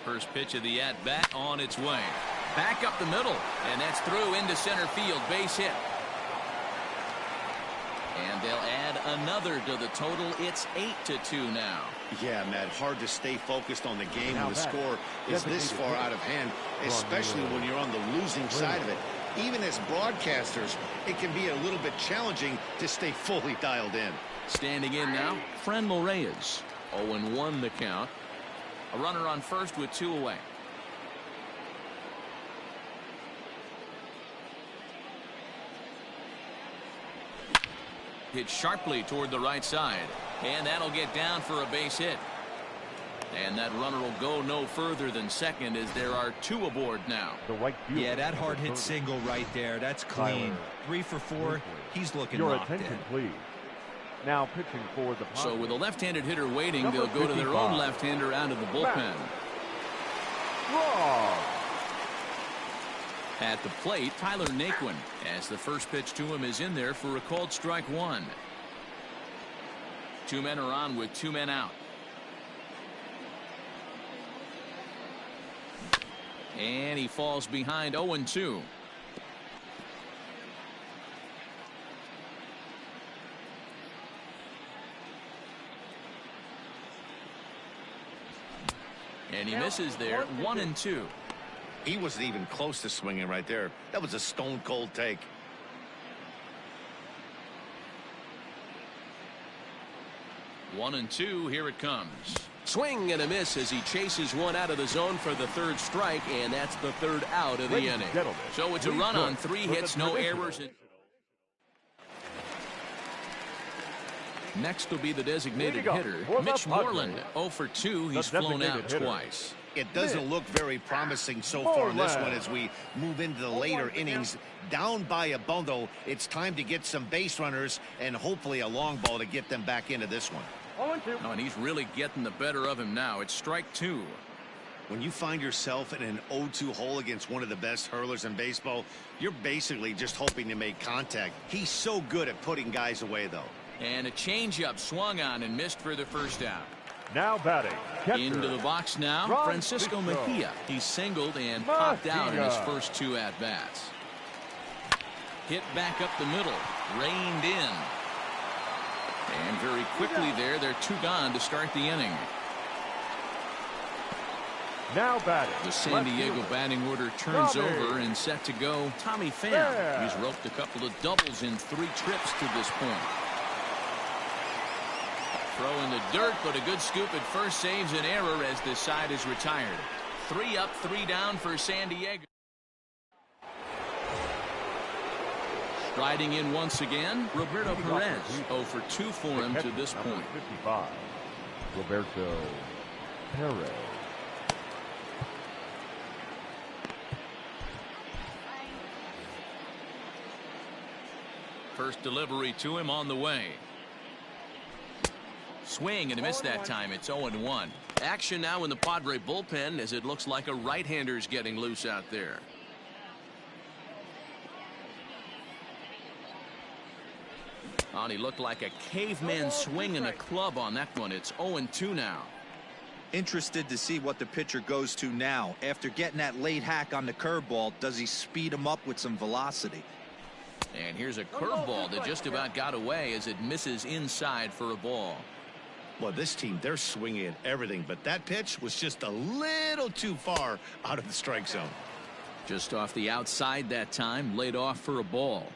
First pitch of the at-bat on its way. Back up the middle, and that's through into center field. Base hit. And they'll add another to the total. It's 8-2 now. Yeah, Matt, hard to stay focused on the game when the score is this far out of hand, especially when you're on the losing side of it. Even as broadcasters, it can be a little bit challenging to stay fully dialed in. Standing in now, Franmil Reyes. 0-1 the count. A runner on first with two away. Hit sharply toward the right side, and that'll get down for a base hit. And that runner will go no further than second, as there are two aboard now. Yeah, that hard hit single right there. That's clean. 3 for 4. He's looking locked in. Please. Now pitching for the So with a left-handed hitter waiting, they'll go to their own left-hander out of the bullpen. At the plate, Tyler Naquin, as the first pitch to him is in there for a called strike one. Two men are on with two men out. And he falls behind 0-2. And he misses there. 1-2. He wasn't even close to swinging right there. That was a stone cold take. 1-2. Here it comes. Swing and a miss as he chases one out of the zone for the third strike, and that's the third out of the inning. So it's a run on 3 hits, no errors. Next will be the designated hitter, Mitch Moreland. 0 for 2. He's flown out twice. It doesn't look very promising so far in this one as we move into the later innings. Down by a bundle, it's time to get some base runners and hopefully a long ball to get them back into this one. Oh, and he's really getting the better of him now. It's strike 2. When you find yourself in an 0-2 hole against one of the best hurlers in baseball, you're basically just hoping to make contact. He's so good at putting guys away, though. And a changeup swung on and missed for the first out. Now batting. Catcher. Into the box now, Francisco Mejia. He's singled and popped out in his first 2 at-bats. Hit back up the middle. Reined in. And very quickly they're 2 gone to start the inning. Now batting. The San Diego batting order turns over and set to go. Tommy Pham. He's roped a couple of doubles in 3 trips to this point. Throw in the dirt, but a good scoop at first saves an error as this side is retired. 3 up, 3 down for San Diego. Striding in once again, Roberto Perez. 0 for 2 for him to this point. 55. Roberto Perez. First delivery to him on the way. Swing and a miss that time. It's 0-1. Action now in the Padre bullpen as it looks like a right-hander's getting loose out there. Oh, and he looked like a caveman swinging a club on that one. It's 0-2 now. Interested to see what the pitcher goes to now. After getting that late hack on the curveball, does he speed him up with some velocity? And here's a curveball that just about got away as it misses inside for a ball. Well, this team, they're swinging at everything, but that pitch was just a little too far out of the strike zone. Just off the outside that time, laid off for a ball.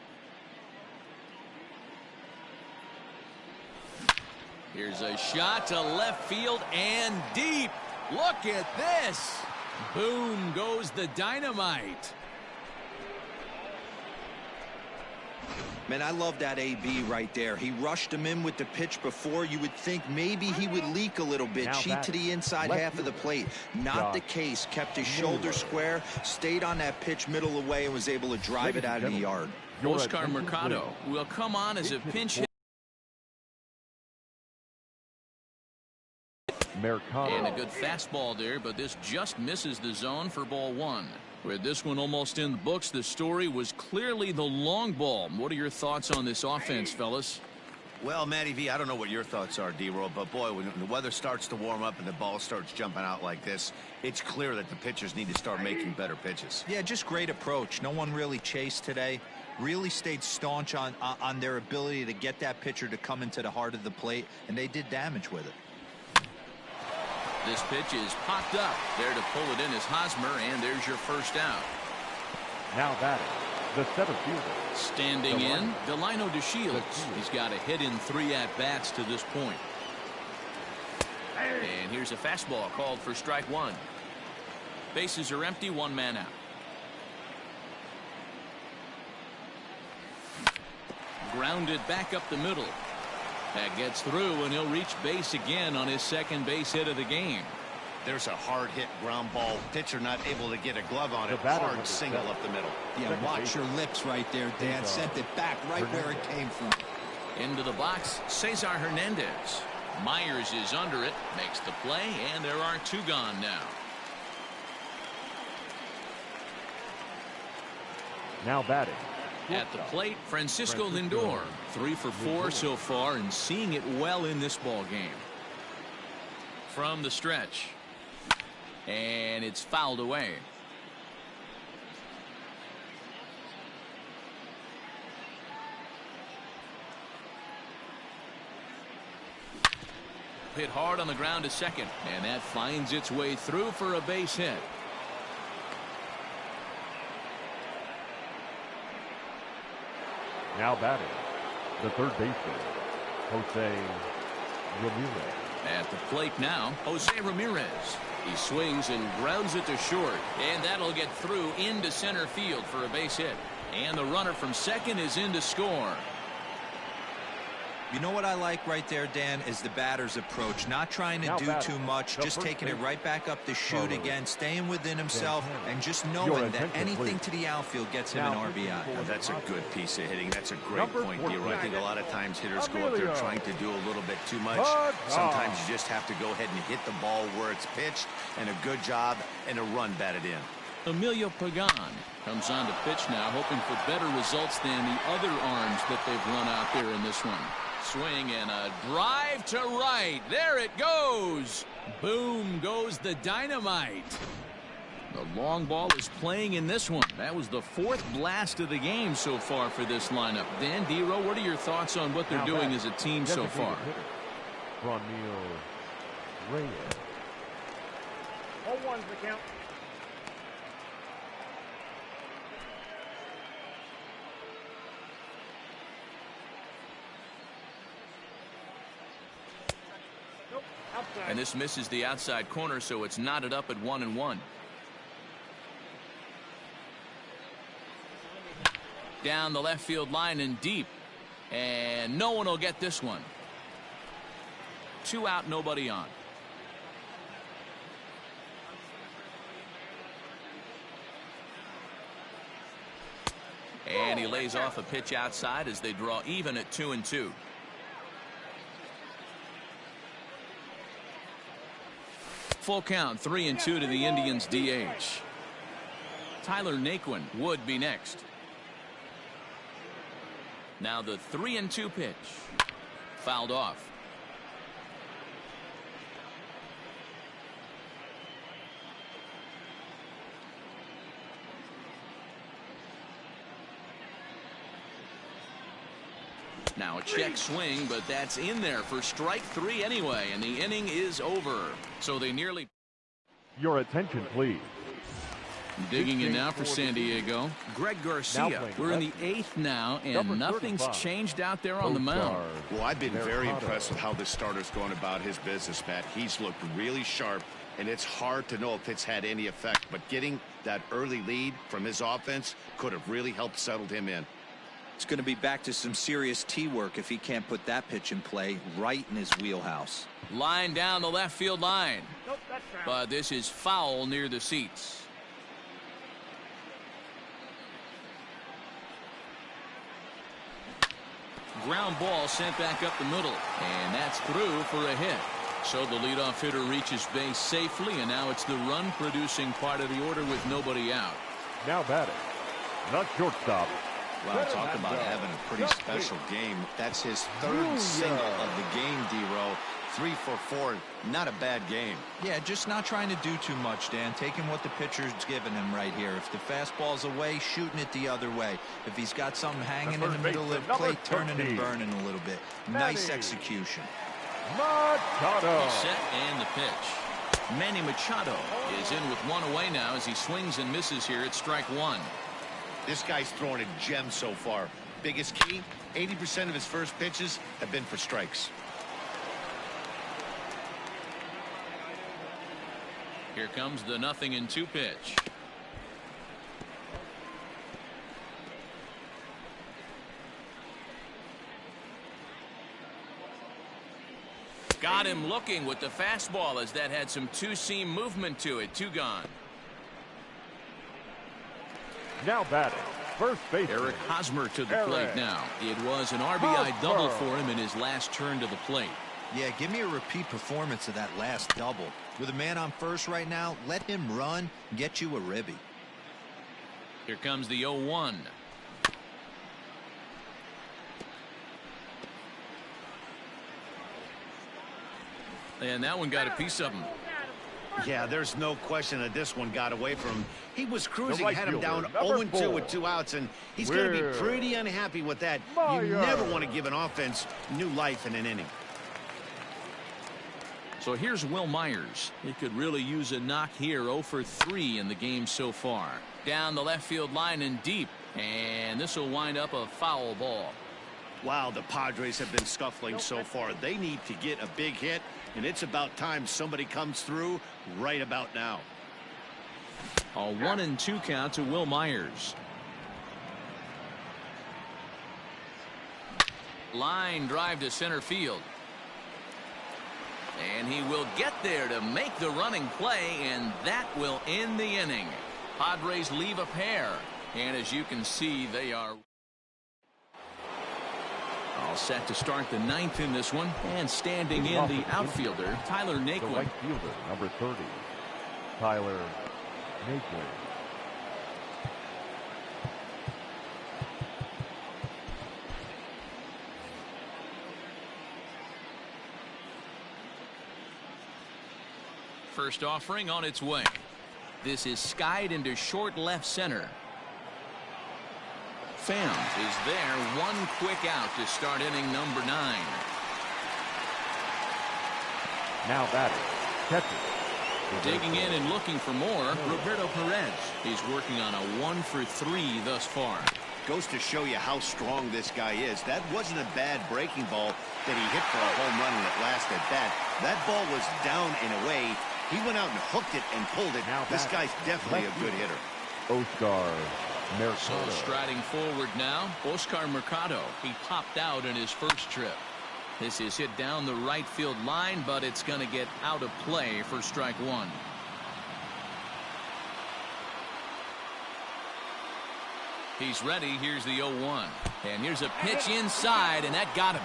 Here's a shot to left field and deep. Look at this. Boom goes the dynamite. Man, I love that AB right there. He rushed him in with the pitch before. You would think maybe he would leak a little bit, cheat to the inside half of the plate. Not the case. Kept his shoulder square, stayed on that pitch middle away, and was able to drive it out of the yard. Oscar Mercado will come on as a pinch hit. And a good fastball there, but this just misses the zone for ball one. With this one almost in the books, the story was clearly the long ball. What are your thoughts on this offense, fellas? Well, Matty V, I don't know what your thoughts are, D-Roll, but boy, when the weather starts to warm up and the ball starts jumping out like this, it's clear that the pitchers need to start making better pitches. Yeah, just great approach. No one really chased today. Really stayed staunch on their ability to get that pitcher to come into the heart of the plate, and they did damage with it. This pitch is popped up. There to pull it in is Hosmer, and there's your first out. Now batting, the seventh fielder. Standing in, Delino DeShields. He's got a hit in 3 at-bats to this point. And here's a fastball called for strike one. Bases are empty, 1 man out. Grounded back up the middle. That gets through, and he'll reach base again on his second base hit of the game. There's a hard hit ground ball. Pitcher not able to get a glove on it. Hard single up the middle. Yeah, watch your lips right there, Dan. Sent it back right where it came from. Into the box, Cesar Hernandez. Myers is under it, makes the play, and there are 2 gone now. Now batting. At the plate, Francisco Lindor. 3 for 4 so far and seeing it well in this ball game. From the stretch. And it's fouled away. Hit hard on the ground to second, and that finds its way through for a base hit. Now batting, the third baseman, Jose Ramirez. At the plate now, Jose Ramirez. He swings and grounds it to short, and that'll get through into center field for a base hit. And the runner from second is in to score. You know what I like right there, Dan, is the batter's approach. Not trying to do too much, just taking it right back up the chute again, staying within himself, and just knowing that anything to the outfield gets him an RBI. Well, that's a good piece of hitting. That's a great point, D-Roll. I think a lot of times hitters go up there trying to do a little bit too much. Sometimes you just have to go ahead and hit the ball where it's pitched, and a good job and a run batted in. Emilio Pagan comes on to pitch now, hoping for better results than the other arms that they've run out there in this one. Swing and a drive to right. There it goes. Boom goes the dynamite. The long ball is playing in this one. That was the 4th blast of the game so far for this lineup. Dan, D-Roll, what are your thoughts on what they're doing as a team so far? Ronil Reyes. 0-1's the count. And this misses the outside corner, so it's knotted up at 1-1. Down the left field line and deep. And no one will get this one. 2 out, nobody on. And he lays off a pitch outside as they draw even at 2-2. Full count, 3-2 to the Indians DH. Tyler Naquin would be next. Now the 3-2 pitch. Fouled off. Now a check swing, but that's in there for strike 3 anyway, and the inning is over. So they nearly... Your attention, please. Digging in now for San Diego, Greg Garcia. We're in the 8th now, and nothing's changed out there on the mound. Well, I've been very impressed with how this starter's going about his business, Matt. He's looked really sharp, and it's hard to know if it's had any effect, but getting that early lead from his offense could have really helped settle him in. It's going to be back to some serious tee work if he can't put that pitch in play right in his wheelhouse. Line down the left field line. Nope, that's foul. But this is foul near the seats. Ground ball sent back up the middle, and that's through for a hit. So the leadoff hitter reaches base safely, and now it's the run-producing part of the order with nobody out. Now batting, not shortstop. Wow, talk about having a pretty special game. That's his third single of the game, D-Row. 3 for 4, not a bad game. Yeah, just not trying to do too much, Dan. Taking what the pitcher's giving him right here. If the fastball's away, shooting it the other way. If he's got something hanging in the middle of the plate, turning and burning a little bit. Nice execution. Machado. He's set and the pitch. Manny Machado is in with one away now as he swings and misses here at strike 1. This guy's throwing a gem so far. Biggest key, 80% of his first pitches have been for strikes. Here comes the 0-2 pitch. Got him looking with the fastball as that had some two-seam movement to it. 2 gone. Now batting, first base. Eric Hosmer to the plate now. It was an RBI double for him in his last turn to the plate. Yeah, give me a repeat performance of that last double. With a man on first right now, let him run, get you a ribby. Here comes the 0-1. And that one got a piece of him. Yeah, there's no question that this one got away from him. He was cruising, right had him down fielder, 0-2 with 2 outs, and he's going to be pretty unhappy with that. You never want to give an offense new life in an inning. So here's Will Myers. He could really use a knock here. 0 for 3 in the game so far. Down the left field line and deep, and this will wind up a foul ball. Wow, the Padres have been scuffling so far. They need to get a big hit, and it's about time somebody comes through right about now. A 1-2 count to Will Myers. Line drive to center field. And he will get there to make the running play, and that will end the inning. Padres leave a pair, and as you can see, they are all set to start the 9th in this one. And standing in the outfielder, Tyler Naquin. The right fielder, number 30, Tyler Naquin. First offering on its way. This is skied into short left center. Pham is there. One quick out to start inning number 9. Now batting, catcher. Digging in and looking for more, Roberto Perez. He's working on a 1 for 3 thus far. Goes to show you how strong this guy is. That wasn't a bad breaking ball that he hit for a home run in at last at bat. That ball was down and away. He went out and hooked it and pulled it. Now this guy's definitely a good hitter. Oscar Mercado. So striding forward now, Oscar Mercado. He popped out in his first trip. This is hit down the right field line, but it's going to get out of play for strike 1. He's ready. Here's the 0-1. And here's a pitch inside, and that got him.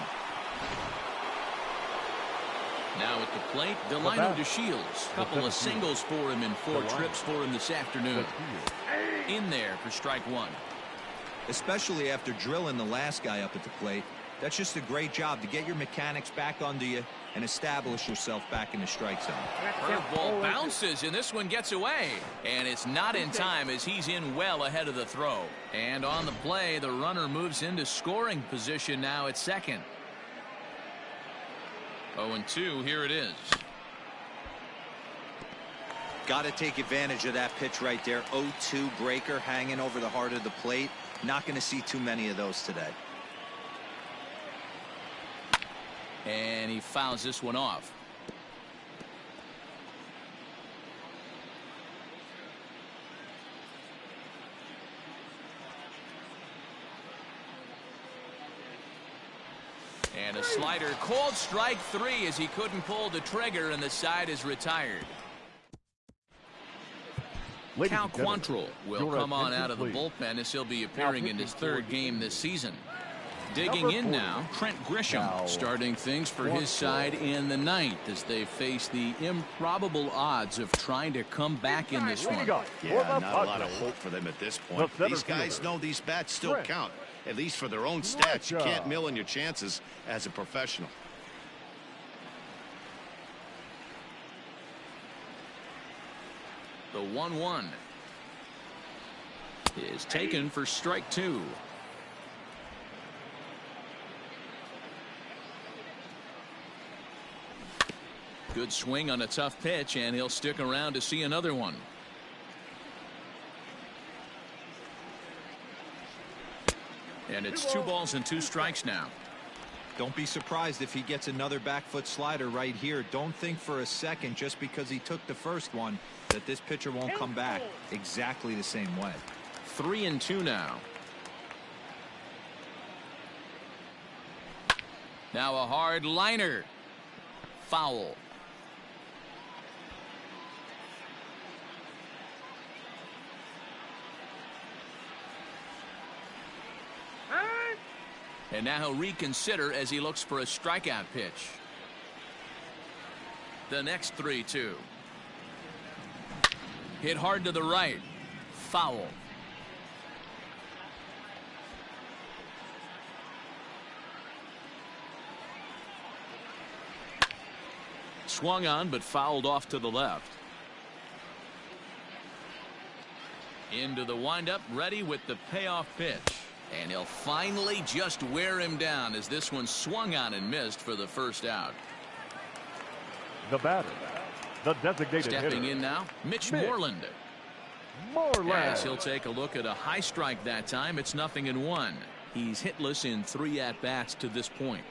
Now at the plate, Delino DeShields. Couple of singles for him and 4 trips for him this afternoon. In there for strike 1. Especially after drilling the last guy up at the plate. That's just a great job to get your mechanics back under you and establish yourself back in the strike zone. Curveball bounces, and this one gets away. And it's not in time as he's in well ahead of the throw. And on the play, the runner moves into scoring position now at second. 0-2, here it is. Got to take advantage of that pitch right there. 0-2 breaker hanging over the heart of the plate. Not going to see too many of those today. And he fouls this one off. And a slider called strike 3 as he couldn't pull the trigger and the side is retired. Cal Quantrill will come on out of the bullpen as he'll be appearing in his 3rd game this season. Digging in now, Trent Grisham starting things for his side in the 9th as they face the improbable odds of trying to come back in this one. Yeah, not a lot of hope for them at this point. These guys know these bats still count, at least for their own stats. You can't mill in your chances as a professional. The 1-1 is taken for strike 2. Good swing on a tough pitch, and he'll stick around to see another one. And it's 2 balls and 2 strikes now. Don't be surprised if he gets another back foot slider right here. Don't think for a second, just because he took the first one, that this pitcher won't come back exactly the same way. 3-2 now. Now a hard liner. Foul. And now he'll reconsider as he looks for a strikeout pitch. The next 3-2. Hit hard to the right. Foul. Swung on but fouled off to the left. Into the windup, ready with the payoff pitch. And he'll finally just wear him down as this one swung on and missed for the first out. The batter, the designated Stepping hitter, in now, Mitch Moreland. As he'll take a look at a high strike that time. It's 0-1. He's hitless in 3 at-bats to this point.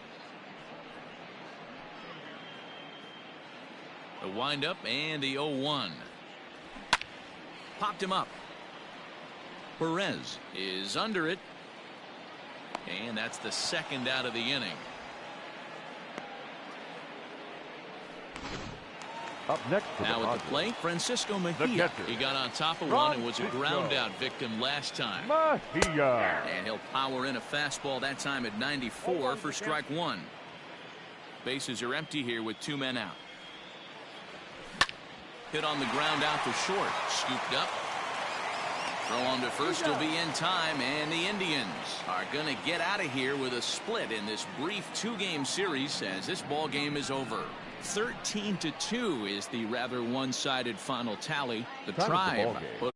The windup and the 0-1. Popped him up. Perez is under it. And that's the 2nd out of the inning. Up next now at the plate, Francisco Mejia. He got on top of one and was a ground out victim last time. Mejia. And he'll power in a fastball that time at 94 for strike 1. Bases are empty here with 2 men out. Hit on the ground out to short. Scooped up. Throw on to first will be in time, and the Indians are going to get out of here with a split in this brief 2-game series as this ball game is over. 13-2 is the rather one-sided final tally. The Tribe put